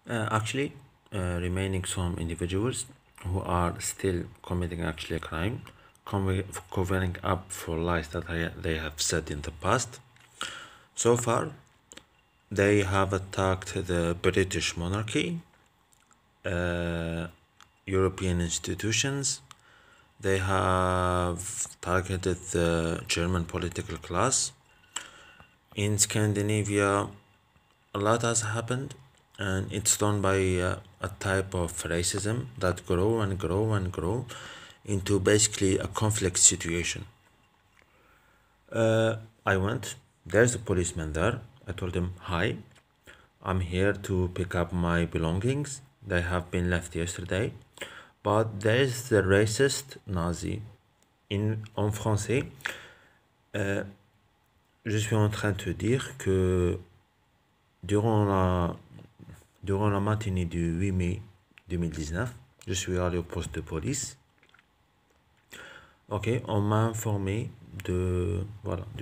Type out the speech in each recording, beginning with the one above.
Remaining some individuals who are still committing actually a crime, covering up for lies that they have said in the past. So far, they have attacked the British monarchy, European institutions. They have targeted the German political class. In Scandinavia, a lot has happened, and it's done by a type of racism that grow and grow and grow into basically a conflict situation. I went, there's a policeman there. I told him, hi, I'm here to pick up my belongings. They have been left yesterday. But there's the racist Nazi. En français, je suis en train de te dire que durant la matinée du 8 mai 2019, je suis allé au poste de police. Ok, on m'a informé de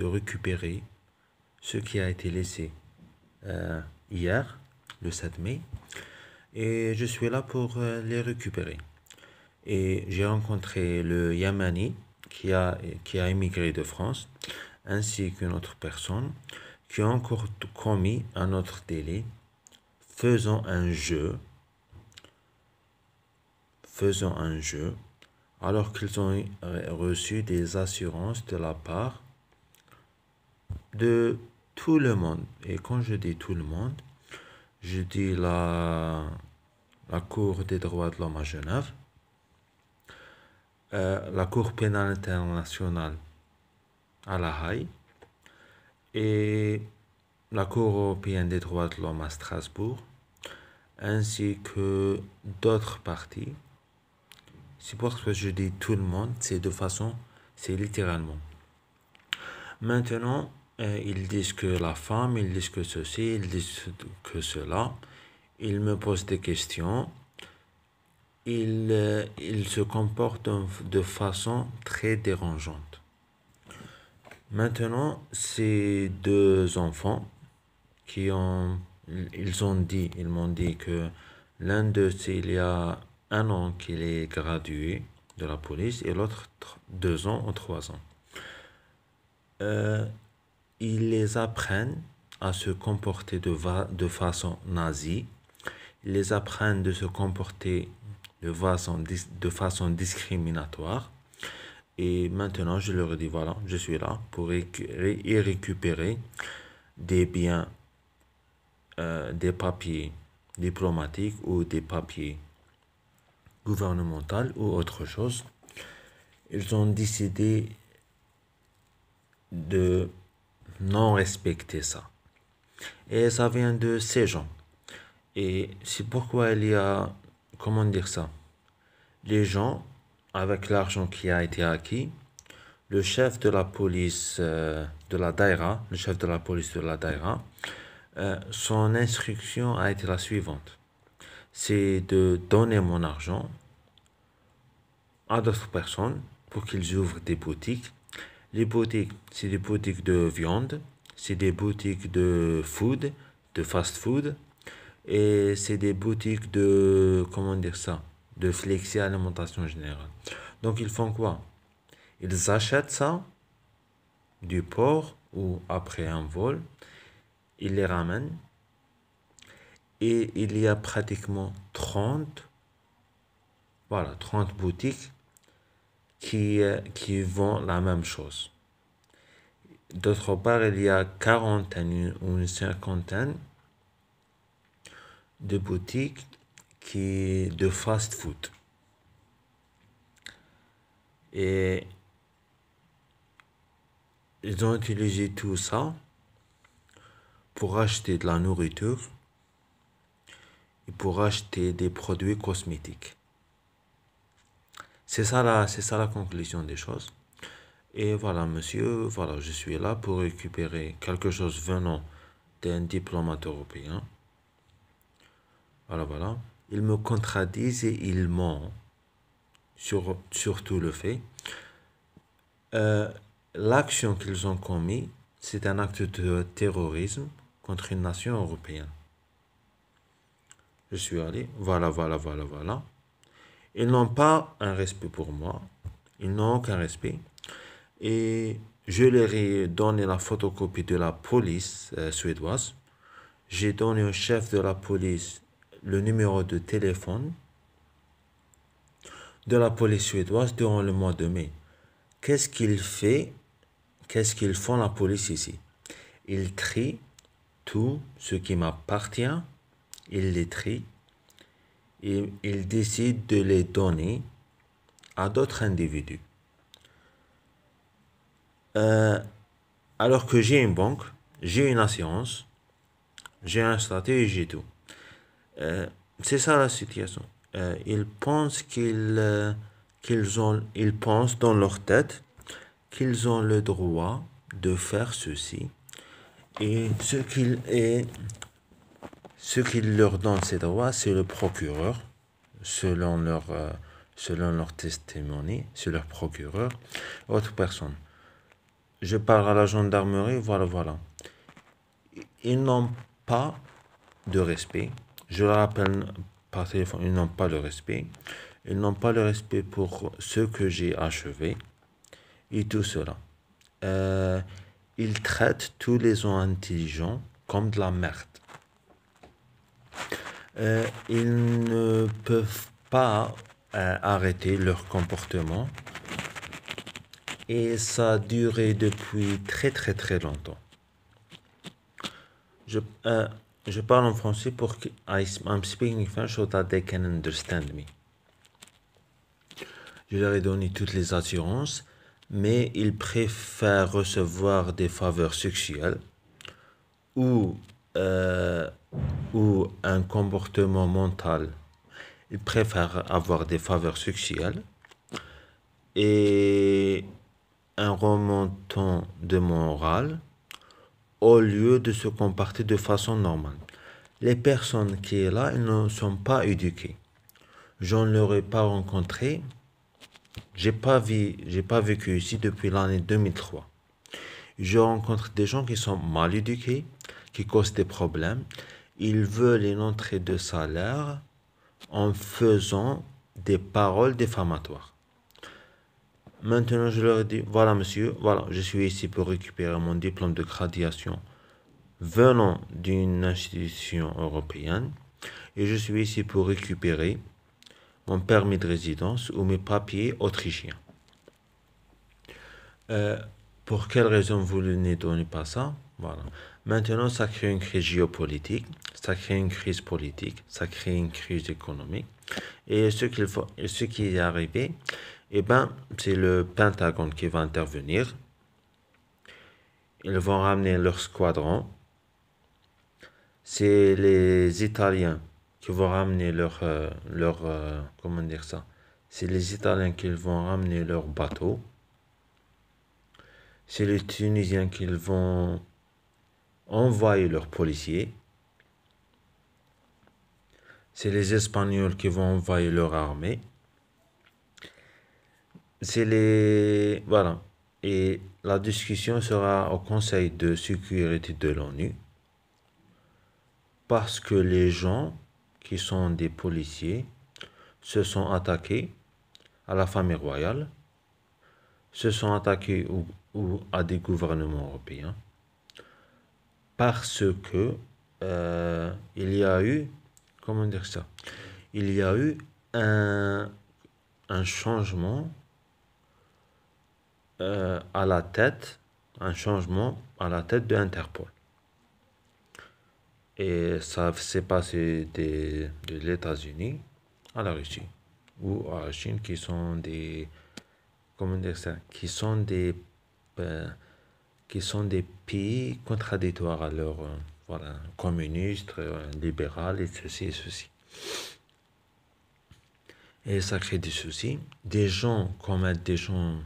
récupérer ce qui a été laissé hier, le 7 mai, et je suis là pour les récupérer. Et j'ai rencontré le Yamani qui a immigré de France, ainsi qu'une autre personne qui a encore commis un autre délit, faisant un jeu, alors qu'ils ont reçu des assurances de la part de tout le monde. Et quand je dis tout le monde, je dis la Cour des droits de l'homme à Genève, la Cour pénale internationale à La Haye et la Cour européenne des droits de l'homme à Strasbourg, ainsi que d'autres parties. C'est pour ça que je dis tout le monde, c'est littéralement. Maintenant, ils disent que la femme, ils disent que ceci, ils disent que cela. Ils me posent des questions. Ils se comportent de façon très dérangeante. Maintenant, ces deux enfants ils m'ont dit que l'un d'eux, c'est il y a 1 an qu'il est gradué de la police et l'autre 2 ans ou 3 ans. Ils les apprennent à se comporter de façon nazie. Ils les apprennent de se comporter de façon discriminatoire. Et maintenant, je leur dis, voilà, je suis là pour y récupérer des biens, des papiers diplomatiques ou des papiers gouvernementaux ou autre chose. Ils ont décidé de non respecter ça. Et ça vient de ces gens. Et c'est pourquoi il y a, comment dire ça, les gens, avec l'argent qui a été acquis, le chef de la police de la Daïra, son instruction a été la suivante. C'est de donner mon argent à d'autres personnes pour qu'ils ouvrent des boutiques. Les boutiques, c'est des boutiques de viande, c'est des boutiques de food, de fast food, et c'est des boutiques de, comment dire ça, de flexi alimentation générale. Donc ils font quoi? Ils achètent ça du port ou après un vol, ils les ramènent et il y a pratiquement 30 boutiques qui vendent la même chose. D'autre part, il y a 40 ou une 50 de boutiques de fast food. Et ils ont utilisé tout ça pour acheter de la nourriture et pour acheter des produits cosmétiques. C'est ça la conclusion des choses. Et voilà, monsieur, voilà, je suis là pour récupérer quelque chose venant d'un diplomate européen. Voilà. Ils me contradisent et ils mentent sur tout le fait. L'action qu'ils ont commis, c'est un acte de terrorisme contre une nation européenne. Je suis allé, voilà, voilà, voilà, voilà. Ils n'ont pas un respect pour moi. Ils n'ont aucun respect. Et je leur ai donné la photocopie de la police suédoise. J'ai donné au chef de la police le numéro de téléphone de la police suédoise durant le mois de mai. Qu'est-ce qu'il fait? Qu'est-ce qu'ils font la police ici? Ils trient tout ce qui m'appartient. Ils les trient et ils décident de les donner à d'autres individus. Alors que j'ai une banque, j'ai une assurance, j'ai un statut et j'ai tout. C'est ça la situation. Ils pensent ils pensent dans leur tête qu'ils ont le droit de faire ceci et ce qu'il leur donne ces droits, c'est le procureur, selon selon leur testimony, c'est leur procureur, autre personne. Je parle à la gendarmerie, voilà, voilà. Ils n'ont pas de respect. Je le rappelle par téléphone, ils n'ont pas de respect. Ils n'ont pas le respect pour ce que j'ai achevé et tout cela. Ils traitent tous les gens intelligents comme de la merde. Ils ne peuvent pas arrêter leur comportement et ça a duré depuis très très très longtemps. Je, euh, je parle en français pour que I'm speaking French so that they can understand me. Je leur ai donné toutes les assurances, mais ils préfèrent recevoir des faveurs sexuelles ou, ou un comportement mental. Ils préfèrent avoir des faveurs sexuelles et un remontant de morale au lieu de se comporter de façon normale. Les personnes qui sont là, ils ne sont pas éduquées. Je ne leur ai pas rencontré. J'ai pas vécu ici depuis l'année 2003. Je rencontre des gens qui sont mal éduqués, qui causent des problèmes. Ils veulent une entrée de salaire en faisant des paroles diffamatoires. Maintenant, je leur dis, voilà monsieur, voilà, je suis ici pour récupérer mon diplôme de graduation venant d'une institution européenne et je suis ici pour récupérer mon permis de résidence ou mes papiers autrichiens. Pour quelle raison vous ne donnez pas ça? Voilà. Maintenant, ça crée une crise géopolitique, ça crée une crise politique, ça crée une crise économique. Et ce qui est arrivé, eh ben, c'est le Pentagone qui va intervenir. Ils vont ramener leur squadron. C'est les Italiens qui vont ramener comment dire ça? C'est les Italiens qui vont ramener leur bateau. C'est les Tunisiens qui vont envoyer leurs policiers. C'est les Espagnols qui vont envoyer leur armée. Voilà. Et la discussion sera au Conseil de sécurité de l'ONU. Parce que les gens qui sont des policiers se sont attaqués à la famille royale, se sont attaqués ou à des gouvernements européens, parce que il y a eu, comment dire ça, il y a eu un changement à la tête, un changement à la tête de Interpol. Et ça s'est passé de l'États-Unis à la Russie ou à la Chine qui sont des, comment dire ça, qui sont des pays contradictoires à leur, voilà, communistes, libéral et ceci et ceci. Et ça crée des soucis. Des gens commettent des gens,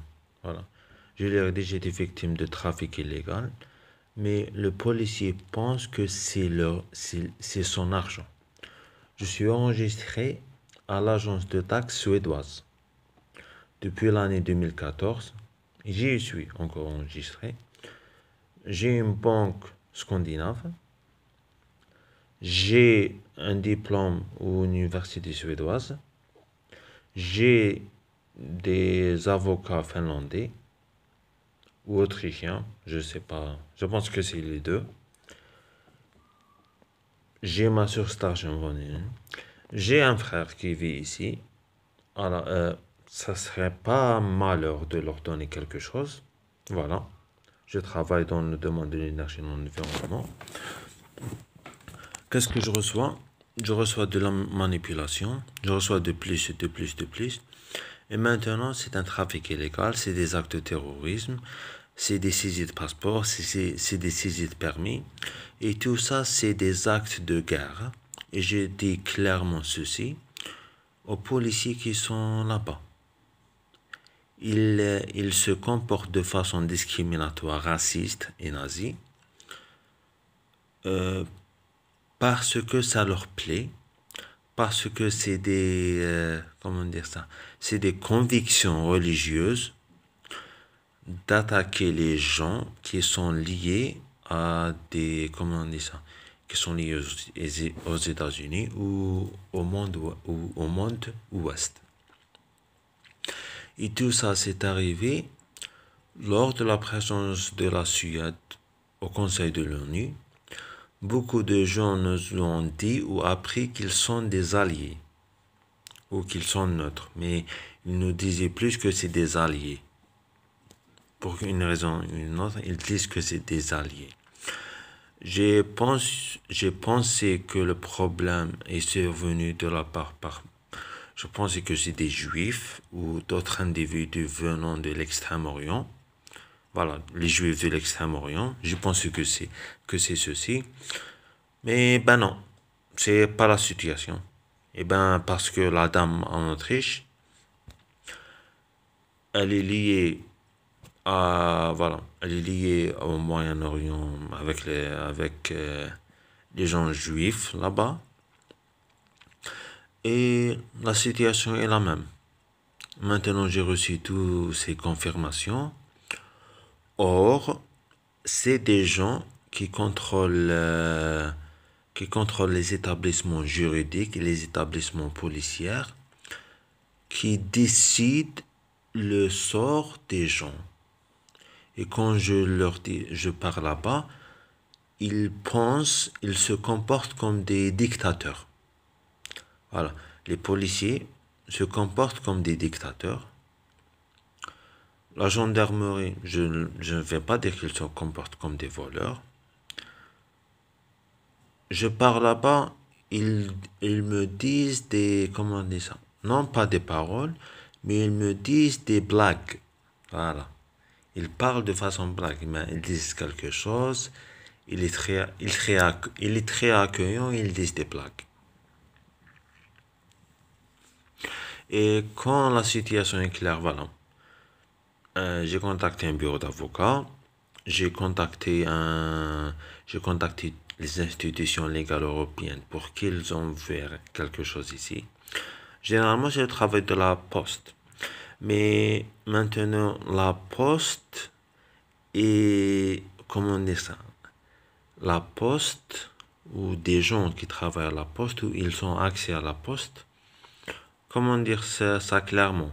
voilà. Je leur ai dit, j'ai été victime de trafic illégal, mais le policier pense que c'est son argent. Je suis enregistré à l'agence de taxes suédoise depuis l'année 2014. J'y suis encore enregistré. J'ai une banque scandinave. J'ai un diplôme ou une université suédoise. J'ai des avocats finlandais ou autrichiens, je sais pas, je pense que c'est les deux. J'ai ma soeur argentine. J'ai un frère qui vit ici. Alors, ça serait pas malheur de leur donner quelque chose. Voilà. Je travaille dans le domaine de l'énergie et de l'environnement. Qu'est-ce que je reçois? Je reçois de la manipulation. Je reçois de plus, de plus, de plus. Et maintenant, c'est un trafic illégal, c'est des actes de terrorisme, c'est des saisies de passeports, c'est des saisies de permis. Et tout ça, c'est des actes de guerre. Et je dis clairement ceci aux policiers qui sont là-bas. Ils se comportent de façon discriminatoire, raciste et nazie, parce que ça leur plaît, parce que c'est des, comment dire ça, c'est des convictions religieuses d'attaquer les gens qui sont liés à des, comment on dit ça, qui sont liés aux États-Unis ou au monde ouest. Et tout ça s'est arrivé lors de la présence de la Suède au Conseil de l'ONU. Beaucoup de gens nous ont dit ou appris qu'ils sont des alliés ou qu'ils sont neutres, mais ils nous disaient plus que c'est des alliés. Pour une raison ou une autre, ils disent que c'est des alliés. J'ai pensé que le problème est survenu de la part je pensais que c'est des juifs ou d'autres individus venant de l'extrême-orient. Voilà, les juifs de l'extrême-orient. Je pensais que c'est ceci. Mais ben non, c'est pas la situation. Et ben parce que la dame en Autriche, elle est liée elle est liée au Moyen-Orient avec les gens juifs là-bas. Et la situation est la même. Maintenant, j'ai reçu toutes ces confirmations. Or, c'est des gens qui contrôlent les établissements juridiques et les établissements policiers qui décident le sort des gens. Et quand je leur dis, je pars là-bas, ils se comportent comme des dictateurs. Voilà, les policiers se comportent comme des dictateurs. La gendarmerie, je ne vais pas dire qu'ils se comportent comme des voleurs. Je pars là-bas, ils me disent des, comment on dit ça? Non pas des paroles, mais ils me disent des blagues. Voilà. Ils parlent de façon blague, mais ils disent quelque chose, il est très accueillant, ils disent des blagues. Et quand la situation est claire, voilà. J'ai contacté un bureau d'avocat, j'ai contacté les institutions légales européennes pour qu'ils envoient quelque chose ici. Généralement, c'est le travail de la poste. Mais maintenant, la poste est, comment dire ça? La poste, ou des gens qui travaillent à la poste, ou ils ont accès à la poste, comment dire ça clairement?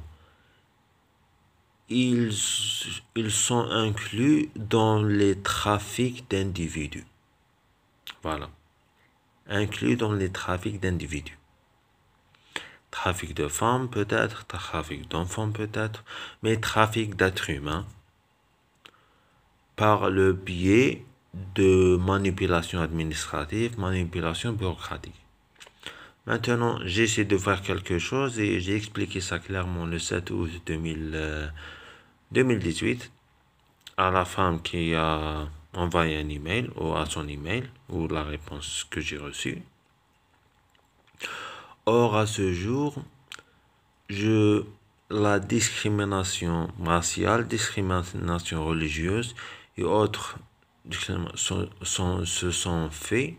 Ils sont inclus dans les trafics d'individus. Voilà. Inclus dans les trafics d'individus. Trafic de femmes peut-être, trafic d'enfants peut-être, mais trafic d'êtres humains par le biais de manipulation administrative, manipulation bureaucratique. Maintenant, j'essaie de faire quelque chose et j'ai expliqué ça clairement le 7 août 2018 à la femme qui a envoyé un email ou à son email ou la réponse que j'ai reçue. Or, à ce jour, la discrimination raciale, discrimination religieuse et autres se sont faits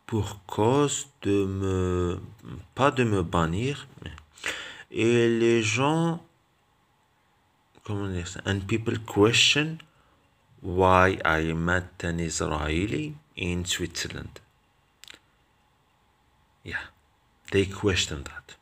pour cause pas de me bannir, et les gens, comment dire ça, and people question why I met an Israeli in Switzerland. Yeah, they question that.